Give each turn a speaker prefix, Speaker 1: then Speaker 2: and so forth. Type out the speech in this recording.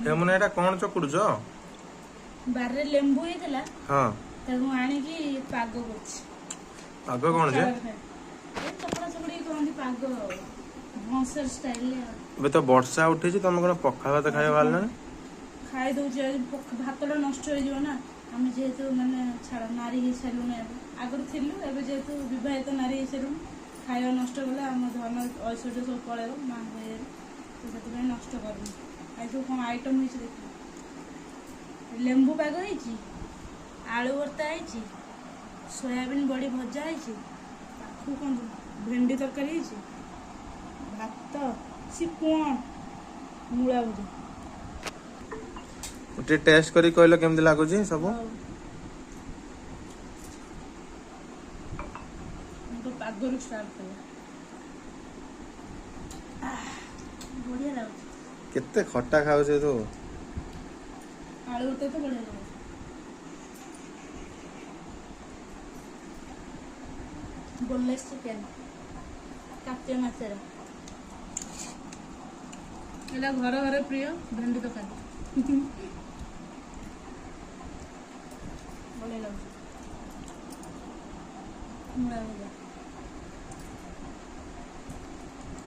Speaker 1: हेमुना एटा कौन चकुड़ुछ
Speaker 2: बारे लेंबू हेतला
Speaker 1: हाँ
Speaker 2: ताकू आनी की पाग करछ
Speaker 1: पाग कौन जे
Speaker 2: ए चपड़ा चपड़ी कोन पाग भौंसर स्टाइल ले
Speaker 1: बे तो वर्षा उठी तुम कौन पखाल भात खाଇବା बाहर
Speaker 2: खाई दउछ भातटा नष्ट हो जिवो ना हम जेहेतु माने छाड़ नारी ही सालु ना आगर थिलु एबे जेहेतु विवाहित नारी ही सालु खाଇବା नष्ट गला हम धन ऐश्वर्य सब पळेबो मां होए तो सेति नष्ट करनी आई तो कोन आइटम हिच देख लेंबू पाग हिची आलू भर्ता हिची सोयाबीन बड़ी भजा हिची पाखु कोन भेंडी तरकारी हिची भात सी कोन मूला भजा
Speaker 1: टे टेस्ट करी कहलो केमति लागुची सब
Speaker 2: तो पागरू स्टार्ट कर बढ़िया लागु
Speaker 1: केते खट्टा खाउछे तू
Speaker 2: आलू भर्ता तो बढ़िया लागु बोनलेस चिकन काटे मासेरा एला घर घर प्रिय भेंडी तरकारी बढ़िया लागु मूला भजा